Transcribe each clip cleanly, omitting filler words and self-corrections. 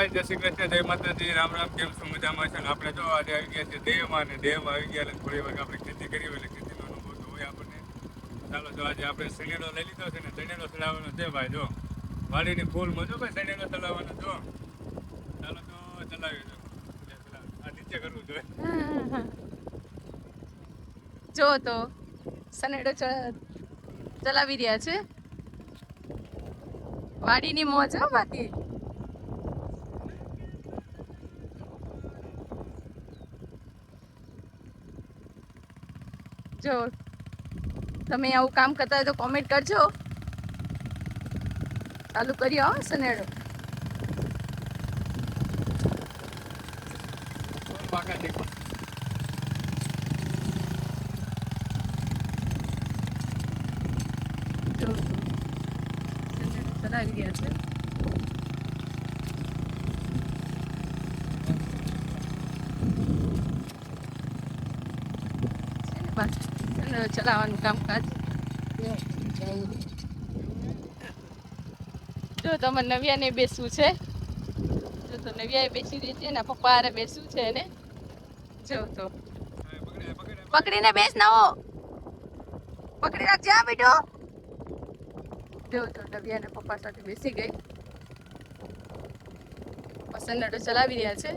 ભાઈ જય શ્રી કૃષ્ણ, જય માતાજી, રામ રામ. કેમ છો? મજામાં છે ને? આપણે તો આજે આવી ગયા છે દેહમાં, અને દેહમાં આવી ગયા એટલે થોડી વાર આપણે ખેતી કરી હોય એટલે ખેતીનો અનુભવ તો હોય આપણને. ચાલો તો આજે આપણે સનેડો લઈ લીધો છે ને સનેડો ચડાવવાનો છે ભાઈ. જો વાડીની ફૂલમાં જો ભાઈ સનેડો ચલાવવાનો જો. ચાલો તો ચલાવી દો. આ નીચે કરવું જોઈએ. જો તો સનેડો ચલાવી રહ્યા છે. વાડીની મોજ હો બાકી. જો તમે આવું કામ કરતા હોય તો કોમેન્ટ કરજો. ચાલુ કર્યો હો સનેડો. જો સનેડો ચલાવી રહ્યા છે. ચલાવવાનું કામકાજ. જો તમારે નવ્યાને બેસવું છે. જો તો નવ્યાએ બેસી રહી છે, એના પપ્પા હારે બેસવું છે એને. જો તો પકડીને બેસ નવો. પકડી રાખજે આ બેટો. જો તો નવ્યાના પપ્પા સાથે બેસી ગઈ. સનેડો ચલાવી રહ્યા છે.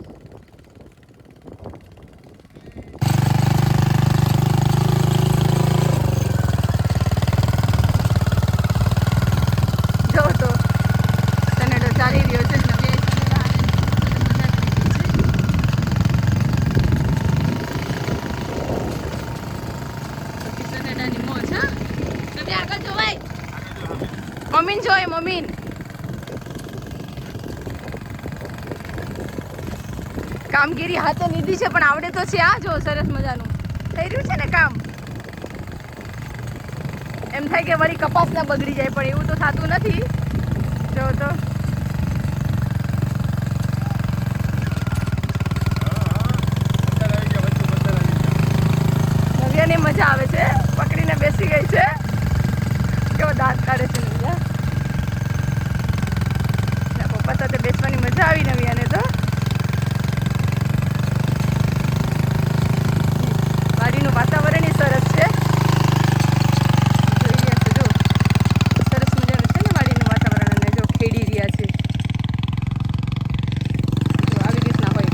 ચાલી રહ્યો છે. સનેડાની મોજ. હા તમે આગળ જો ભાઈ. મમ્મીન જોય મમ્મીન. કામગીરી હાથે લીધી છે પણ આવડે તો છે. આ જો સરસ મજાનું થઈ રહ્યું છે ને કામ. એમ થાય કે વળી કપાસ ના બગડી જાય પણ એવું તો થતું નથી. જો તો નવ્યાને મજા આવે છે. પકડીને બેસી ગઈ છે. કેવો દાંત કાઢે છે નવ્યા. પપ્પા સાથે બેસવાની મજા આવી નવ્યાને તો. વાડીનું વાતાવરણ સરસ છે. જોઈ રહ્યા છો જો સરસ મજાનું છે ને વાડીનું વાતાવરણ. અને જો ખેડી રહ્યા છે. જો આવી રીતના હોય.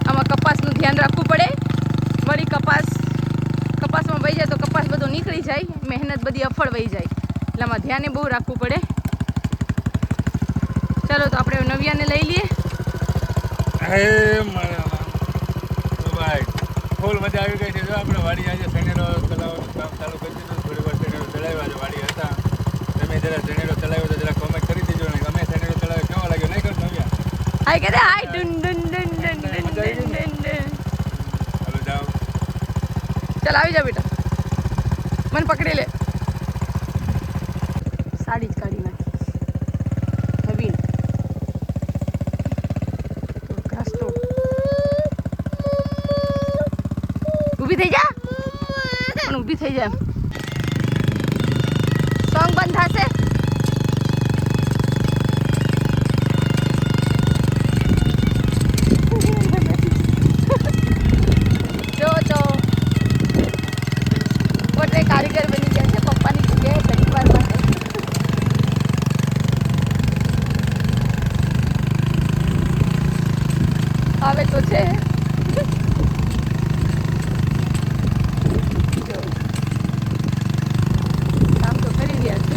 આમાં કપાસનું ધ્યાન રાખવું પડે. વળી કપાસમાં વહી જાય તો કપાસ બધો નીકળી જાય. મહેનત બધી અફળ વહી જાય. એટલે આમાં ધ્યાને બહુ રાખવું પડે. ચાલો તો આપણે નવ્યાને લઈ લઈએ. ભાઈ ફૂલ મજા આવી ગઈ છે. જો આપણે વાડી આજે સનેડો ચલાવવાનું કામ ચાલુ કરી દીધું. થોડી વાર સનેડો ચલાવ્યા છે. વાડી હતા તમે જરા સનેડો ચલાવ્યો તો જરા કોમેન્ટ કરી દેજો ને અમે સનેડો ચલાવ્યો કેવો લાગ્યો. નહીં કર નવ્યા? હાય કે હાય ડુન ડુન ડુન ડુન ડુન ડુન ડુન. હાલો જાઓ. ચાલ આવી જા બેટા. મને પકડી લે. સાડી જ કાઢી નાખી નવીન. ઘાસ તો ઊભી થઈ જા. પણ ઊભી થઈ જા. સોંગ બંધ થશે. જો તો પોતે કારીગર બની ગયા છે પપ્પાની જગ્યાએ ઘણી વાર માટે. આવે તો છે. જો કામ તો કરી રહ્યા છે.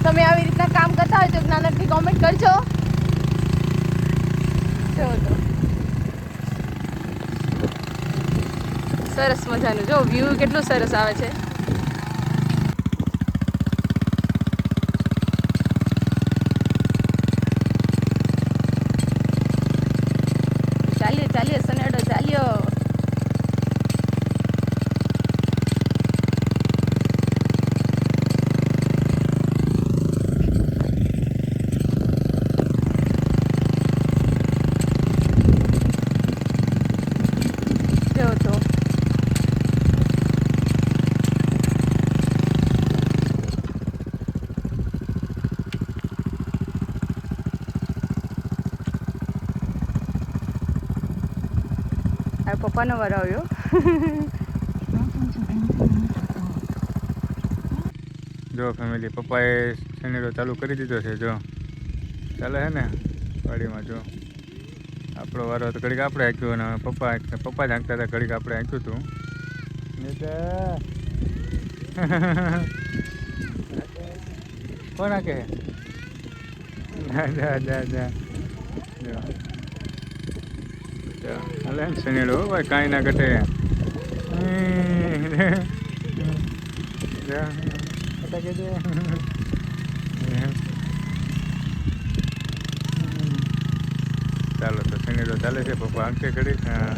તમે આવી રીતના કામ કરતા હોય તો જ્ઞાનકથી કોમેન્ટ કરજો. જો તો સરસ મજાનું જો વ્યૂ કેટલું સરસ આવે છે. ચાલીએ ચાલીએ સનેડો ચાલ્યો. આ પપ્પાનો વારો આવ્યો. જો ફેમિલી, પપ્પાએ શેનેડો ચાલુ કરી દીધો છે. જો ચાલે છે ને વાડીમાં. જો આપણો વારો તો ઘડીક આપણે હાંક્યું અને પપ્પા જ હાંકતા હતા, ઘડીક આપણે હાંક્યું હતું. કોણ હાંકે? જા જા જા હાલે ને શેનેડો ભાઈ, કાંઈ ના ઘટે. ચાલો તો શેનેડો ચાલે છે. પપ્પા હાંકે ઘડીક. હા